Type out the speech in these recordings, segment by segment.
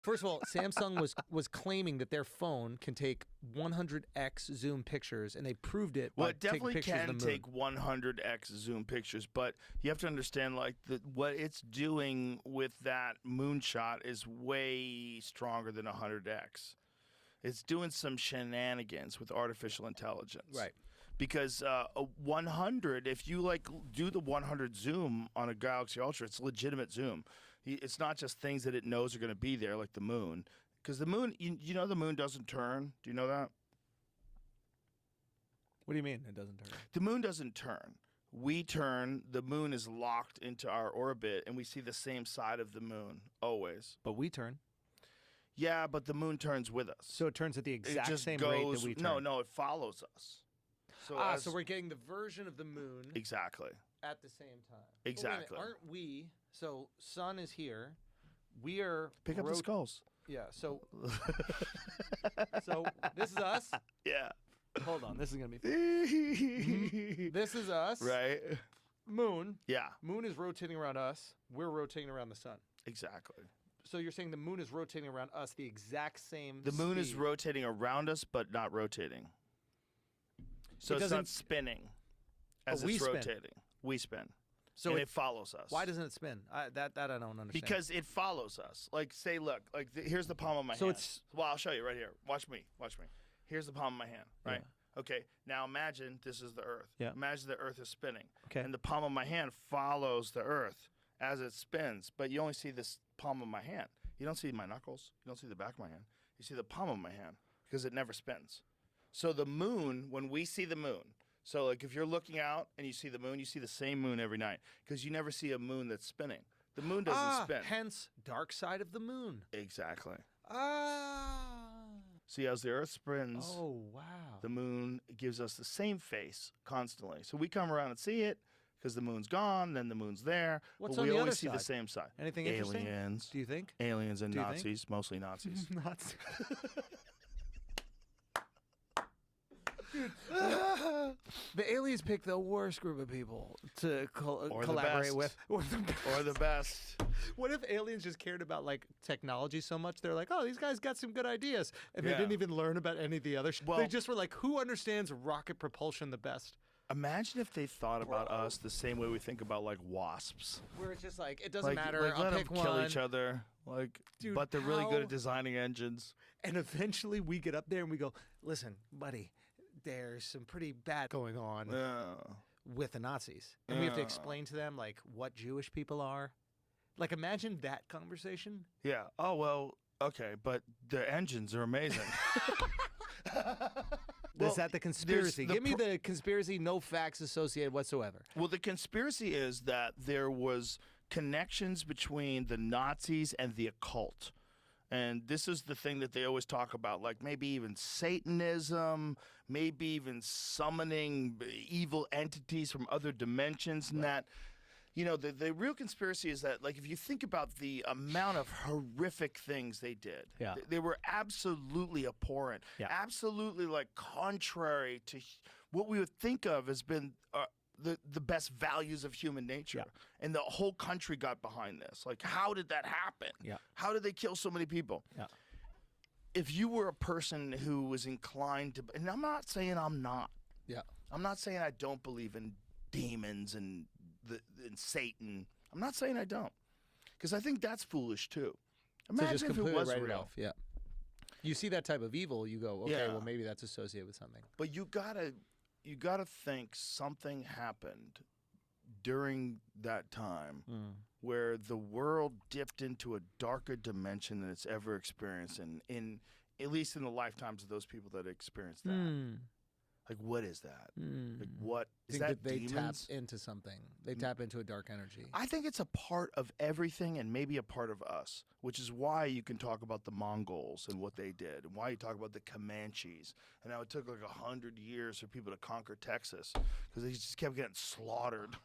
First of all, Samsung was claiming that their phone can take 100x zoom pictures, and they proved it. Well, by it definitely taking pictures can of the moon. take 100x zoom pictures, but you have to understand, like, what it's doing with that moonshot is way stronger than 100x. It's doing some shenanigans with artificial intelligence. Right. Because a 100, if you like do the 100 zoom on a Galaxy Ultra, it's legitimate zoom. It's not just things that it knows are going to be there, like the moon. Because the moon, you know the moon doesn't turn. Do you know that? What do you mean it doesn't turn? The moon doesn't turn. We turn, the moon is locked into our orbit, and we see the same side of the moon, always. But we turn. Yeah, but the moon turns with us. So it turns at the exact just same rate that we turn. No, it follows us. So so we're getting the version of the moon exactly. at the same time. Exactly. But wait a minute, aren't we? So sun is here. We are Pick up the skulls. Yeah. So so this is us. Yeah. Hold on. This is gonna be fun. This is us. Right. Moon. Yeah. Moon is rotating around us. We're rotating around the sun. Exactly. So you're saying the moon is rotating around us the exact same The moon is speed. rotating around us, but not rotating. So it's not spinning as we it's spin. rotating. We spin. So and it follows us. Why doesn't it spin? That I don't understand. Because it follows us. Like, say, look, like here's the palm of my hand. Well, I'll show you right here. Watch me. Watch me. Here's the palm of my hand, right? Yeah. Okay, now imagine this is the Earth. Yeah. Imagine the Earth is spinning. Okay. And the palm of my hand follows the Earth as it spins, but you only see this palm of my hand. You don't see my knuckles. You don't see the back of my hand. You see the palm of my hand because it never spins. So the moon, when we see the moon, so like if you're looking out and you see the moon, you see the same moon every night because you never see a moon that's spinning. The moon doesn't spin. Hence, dark side of the moon. Exactly. Ah. See, as the Earth spins, Oh, wow. the moon gives us the same face constantly. So we come around and see it because the moon's gone, then the moon's there. What's but on we the always other see the side? same side. Anything interesting? Aliens. Do you think? Aliens and Do you think? Nazis, mostly Nazis. Nuts. The aliens pick the worst group of people to collaborate with. Or the best. What if aliens just cared about like technology so much? They're like, oh, these guys got some good ideas, and they didn't even learn about any of the other. They just were like, who understands rocket propulsion the best? Imagine if they thought about us the same way we think about like wasps. Where it's just like it doesn't matter. Like, I'll let pick them one. kill each other. Like, Dude, but they're really good how- at designing engines. And eventually we get up there and we go, listen, buddy, there's some pretty bad going on with the Nazis. And we have to explain to them like what Jewish people are. Like imagine that conversation. Yeah. Oh, well, okay, but the engines are amazing. Is that the conspiracy? Give me the conspiracy, no facts associated whatsoever. Well, the conspiracy is that there was connections between the Nazis and the occult. And this is the thing that they always talk about, like maybe even Satanism, maybe even summoning evil entities from other dimensions. And that, you know, the real conspiracy is that, like, if you think about the amount of horrific things they did, they were absolutely abhorrent, absolutely, like, contrary to what we would think of as been the best values of human nature. And the whole country got behind this. Like, how did that happen? How did they kill so many people? If you were a person who was inclined to, and I'm not saying I'm not. I'm not saying I don't believe in demons and Satan. I'm not saying I don't, because I think that's foolish too. Imagine if it was real. You see that type of evil, you go, okay, well maybe that's associated with something. But you gotta think something happened during that time where the world dipped into a darker dimension than it's ever experienced, in at least in the lifetimes of those people that experienced that. Like, what is that? Like, what is that? They demons? tap into something. They tap into a dark energy. I think it's a part of everything and maybe a part of us, which is why you can talk about the Mongols and what they did, and why you talk about the Comanches and how it took like 100 years for people to conquer Texas because they just kept getting slaughtered.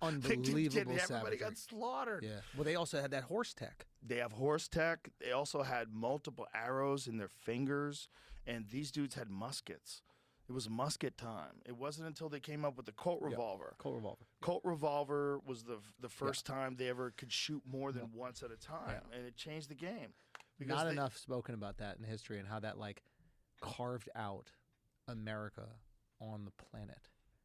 Unbelievable Everybody got slaughtered. Yeah. Well, they also had that horse tech. They have horse tech. They also had multiple arrows in their fingers, and these dudes had muskets. It was musket time. It wasn't until they came up with the Colt revolver. Colt revolver. Colt revolver was the first time they ever could shoot more than once at a time, and it changed the game. Because Not enough spoken about that in history and how that like carved out America on the planet.